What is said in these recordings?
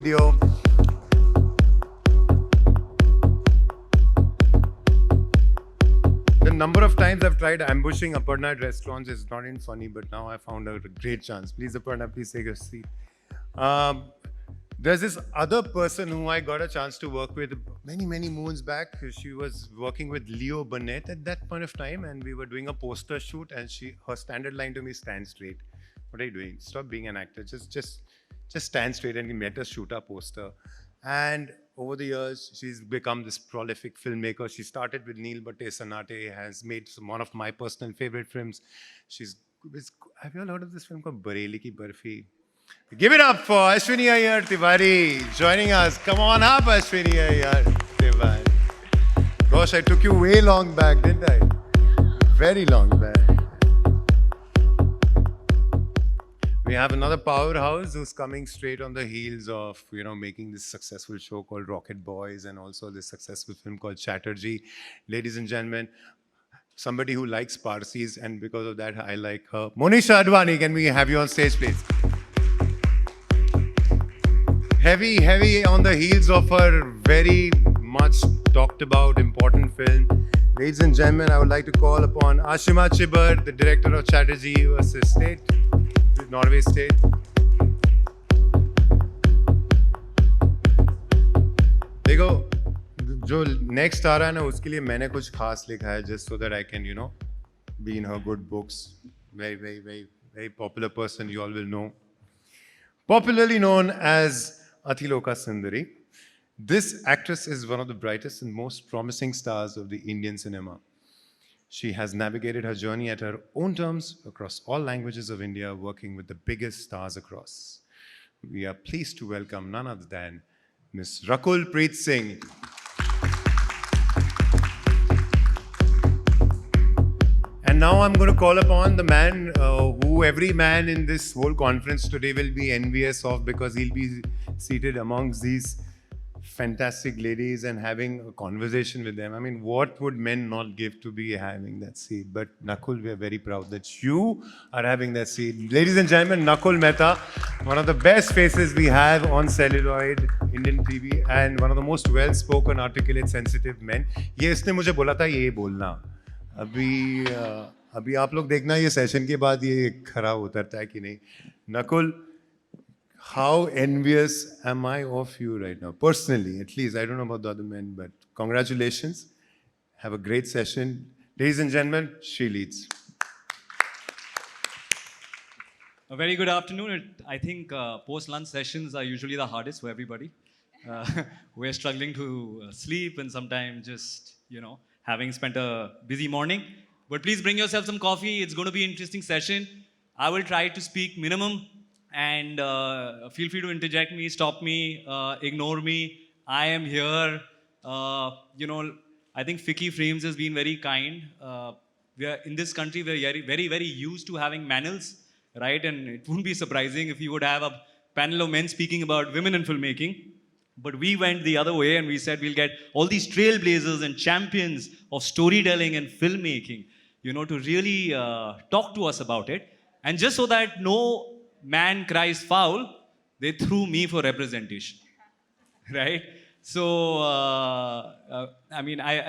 video. The number of times I've tried ambushing Aparna at restaurants is not even funny, but now I found a great chance. Please, Aparna, please take a seat. Um, there's this other person who I got a chance to work with many moons back. She was working with Leo Burnett at that point of time, and we were doing a poster shoot. And her standard line to me: "Stand straight. What are you doing? Stop being an actor. Just stand straight." And we met us shoot our poster. And over the years, she's become this prolific filmmaker. She started with Neil Bhatte Sanate, has made one of my personal favorite films. Have you all heard of this film called Bareilly Ki Barfi? Give it up for Ashwini Iyer Tiwari joining us. Come on up, Ashwini Iyer Tiwari. Gosh, I took you way long back, didn't I? Very long back. We have another powerhouse who's coming straight on the heels of, making this successful show called Rocket Boys and also this successful film called Chatterjee. Ladies and gentlemen, somebody who likes Parsis, and because of that, I like her. Monisha Advani, can we have you on stage, please? Heavy on the heels of her very much talked about important film. Ladies and gentlemen, I would like to call upon Ashima Chibar, the director of Chatterjee vs. State. Norway State. देखो जो next आ रहा है ना उसके लिए मैंने कुछ खास लिखा है just so that I can be in her good books. Very popular person you all will know, popularly known as Athiloka Sundari. This actress is one of the brightest and most promising stars of the Indian cinema. She has navigated her journey at her own terms across all languages of India, working with the biggest stars across. We are pleased to welcome none other than Ms. Rakul Preet Singh. And now I'm going to call upon the man who every man in this whole conference today will be envious of, because he'll be seated amongst these fantastic ladies and having a conversation with them. I mean, what would men not give to be having that seat? But Nakkul, we are very proud that you are having that seat. Ladies and gentlemen, Nakkul Mehta, one of the best faces we have on celluloid Indian TV and one of the most well-spoken, articulate, sensitive men. ये इसने मुझे बोला था ये बोलना. अभी आप लोग देखना ये सेशन के बाद ये खरा उतरता है कि नहीं. Nakkul, how envious am I of you right now? Personally, at least. I don't know about the other men, but congratulations. Have a great session. Ladies and gentlemen, she leads. A very good afternoon. I think post-lunch sessions are usually the hardest for everybody. We're struggling to sleep and sometimes just, having spent a busy morning. But please bring yourself some coffee. It's going to be an interesting session. I will try to speak minimum. And feel free to interject me, stop me, ignore me. I am here. I think Fcci Frames has been very kind. We are in this country, we're very used to having panels, right? And it wouldn't be surprising if you would have a panel of men speaking about women in filmmaking. But we went the other way and we said we'll get all these trailblazers and champions of storytelling and filmmaking, to really talk to us about it. And just so that no man cries foul, they threw me for representation, right? So, I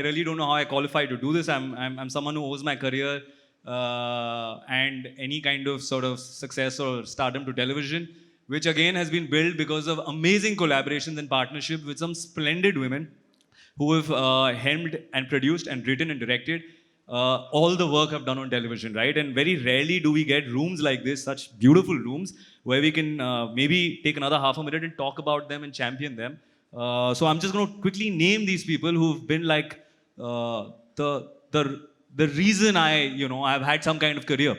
really don't know how I qualify to do this. I'm someone who owes my career and any kind of sort of success or stardom to television, which again has been built because of amazing collaborations and partnership with some splendid women who have helmed and produced and written and directed all the work I've done on television, right? And very rarely do we get rooms like this, such beautiful rooms, where we can maybe take another half a minute and talk about them and champion them. So I'm just going to quickly name these people who've been like the reason I've had some kind of career.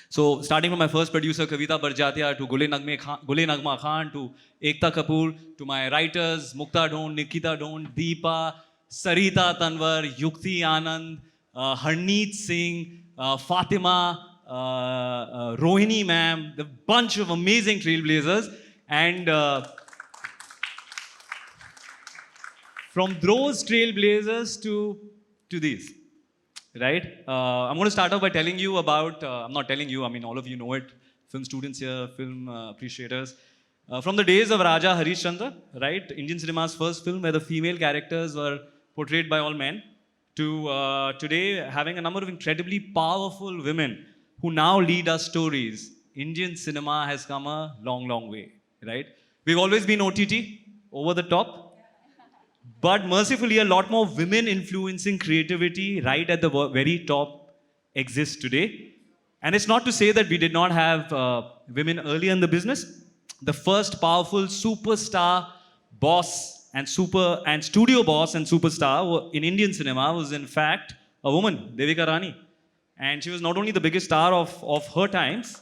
So starting from my first producer, Kavita Barjatia, to Gule Nagma Khan, to Ekta Kapoor, to my writers, Mukta Dhon, Nikita Dhon, Deepa, Sarita Tanwar, Yukti Anand, Harneet Singh, Fatima, Rohini ma'am, the bunch of amazing trailblazers. And from those trailblazers to these, right? I'm going to start off by telling you about, I'm not telling you, all of you know it, film students here, film appreciators. From the days of Raja Harishchandra, right, Indian cinema's first film where the female characters were portrayed by all men, to today having a number of incredibly powerful women who now lead our stories. Indian cinema has come a long, long way, right? We've always been OTT, over the top, but mercifully, a lot more women influencing creativity right at the very top exists today. And it's not to say that we did not have women early in the business. The first powerful superstar boss and studio boss and superstar in Indian cinema was in fact a woman, Devika Rani. And she was not only the biggest star of her times,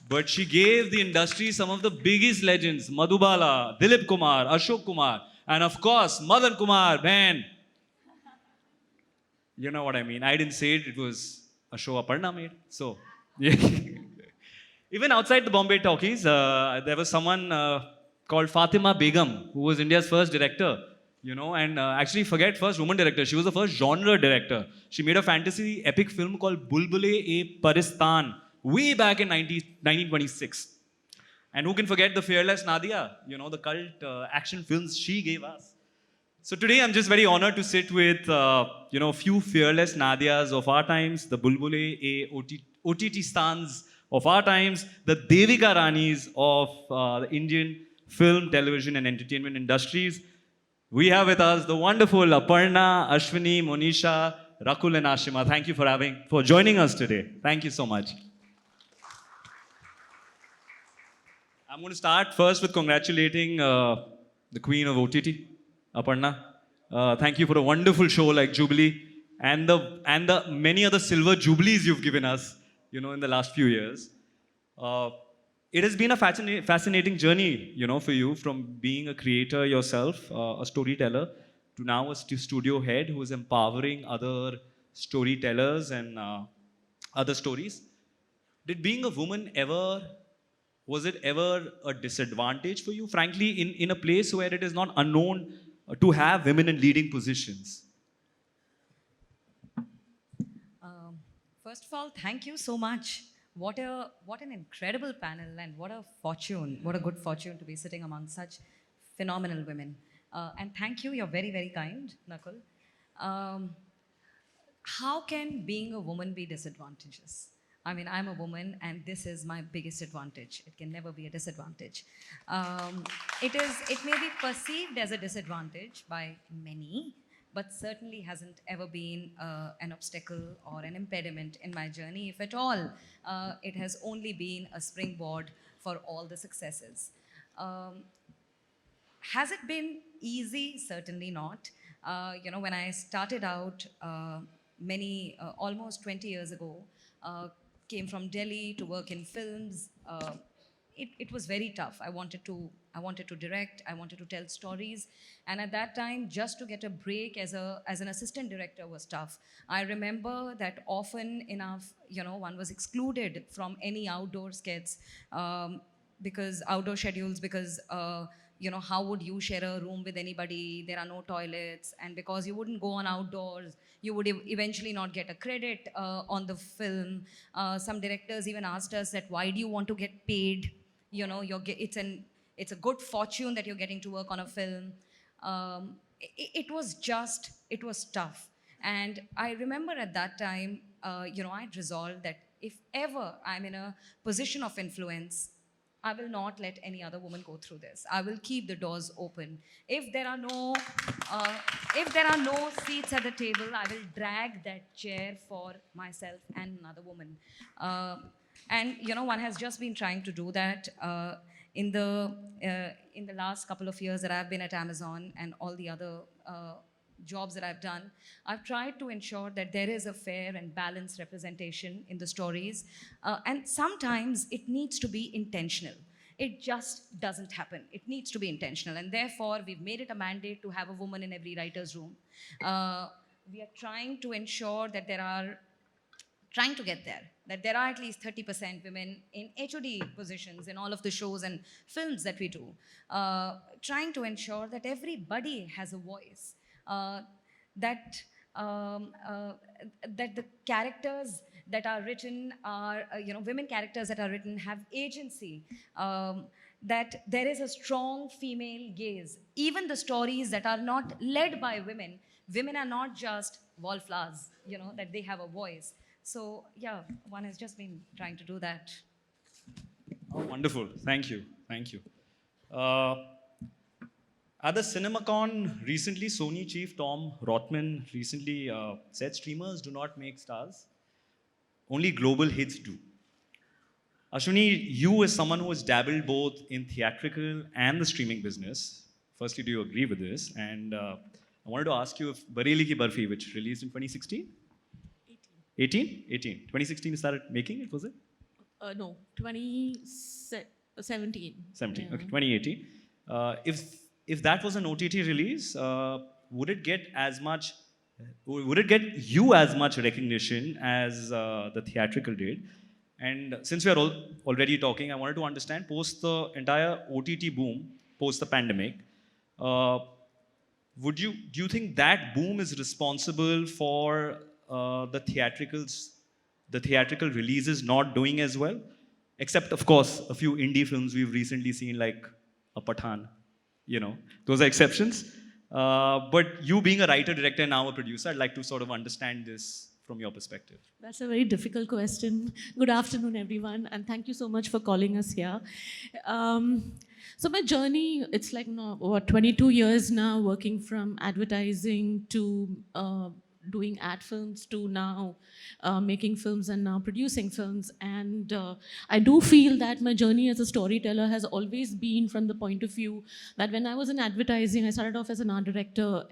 but she gave the industry some of the biggest legends, Madhubala, Dilip Kumar, Ashok Kumar, and of course, Madan Kumar, man. You know what I mean. I didn't say it, it was a show Aparna made. So, yeah. Even outside the Bombay talkies, there was someone called Fatima Begum, who was India's first director. And actually, forget first woman director. She was the first genre director. She made a fantasy epic film called Bulbule-e Paristan way back in 1926. And who can forget the fearless Nadia? The cult action films she gave us. So today I'm just very honored to sit with a few fearless Nadias of our times, the Bulbule-e OTT stans of our times, the Devika Ranis of the Indian film, television, and entertainment industries. We have with us the wonderful Aparna, Ashwini, Monisha, Rakul, and Ashima. Thank you for joining us today. Thank you so much. I'm going to start first with congratulating the queen of OTT, Aparna. Thank you for a wonderful show like Jubilee and the many other silver jubilees you've given us, in the last few years. It has been a fascinating journey, for you from being a creator yourself, a storyteller, to now a studio head who is empowering other storytellers and other stories. Did being a woman was it ever a disadvantage for you? Frankly, in a place where it is not unknown to have women in leading positions. First of all, thank you so much. What an incredible panel, and what a good fortune to be sitting among such phenomenal women. And thank you. You're very, very kind, Nakkul. Um, how can being a woman be disadvantageous? I mean, I'm a woman, and this is my biggest advantage. It can never be a disadvantage. Um, it may be perceived as a disadvantage by many, but certainly hasn't ever been an obstacle or an impediment in my journey. If at all, it has only been a springboard for all the successes. Um, has it been easy? Certainly not. When I started out almost 20 years ago, came from Delhi to work in films. It was very tough. I wanted to direct. I wanted to tell stories, and at that time, just to get a break as an assistant director was tough. I remember that often enough, one was excluded from any outdoor skits because outdoor schedules because. How would you share a room with anybody? There are no toilets. And because you wouldn't go on outdoors, you would eventually not get a credit on the film. Some directors even asked us that, why do you want to get paid? It's a good fortune that you're getting to work on a film. It was tough. And I remember at that time, I'd resolved that if ever I'm in a position of influence, I will not let any other woman go through this. I will keep the doors open. If there are no, if there are no seats at the table, I will drag that chair for myself and another woman. And one has just been trying to do that in the last couple of years that I've been at Amazon and all the other jobs that I've done, I've tried to ensure that there is a fair and balanced representation in the stories. And sometimes it needs to be intentional. It just doesn't happen. It needs to be intentional. And therefore, we've made it a mandate to have a woman in every writer's room. We are trying to ensure that trying to get there, that there are at least 30% women in HOD positions in all of the shows and films that we do. Trying to ensure that everybody has a voice. That the characters that are written are, women characters that are written have agency. that there is a strong female gaze. Even the stories that are not led by women, women are not just wallflowers, that they have a voice. So, yeah, one has just been trying to do that. Oh, wonderful. Thank you. Thank you. Uh, at the CinemaCon recently, Sony chief Tom Rothman recently said streamers do not make stars, only global hits do. Ashwini, you as someone who has dabbled both in theatrical and the streaming business, firstly, do you agree with this? And I wanted to ask you if Bareilly Ki Barfi, which released in 2016? 18? 18. 2016 you started making it, was it? No, 2017. 17, Yeah. okay, 2018. If that was an OTT release, would it get you as much recognition as the theatrical did? And since we are already talking, I wanted to understand, post the entire OTT boom, post the pandemic, do you think that boom is responsible for the theatrical releases not doing as well? Except, of course, a few indie films we've recently seen, like a Pathan. Those are exceptions. But you being a writer, director, and now a producer, I'd like to sort of understand this from your perspective. That's a very difficult question. Good afternoon, everyone, and thank you so much for calling us here. So my journey, it's like 22 years now, working from advertising to doing ad films to now making films and now producing films. And I do feel that my journey as a storyteller has always been from the point of view that when I was in advertising, I started off as an art director.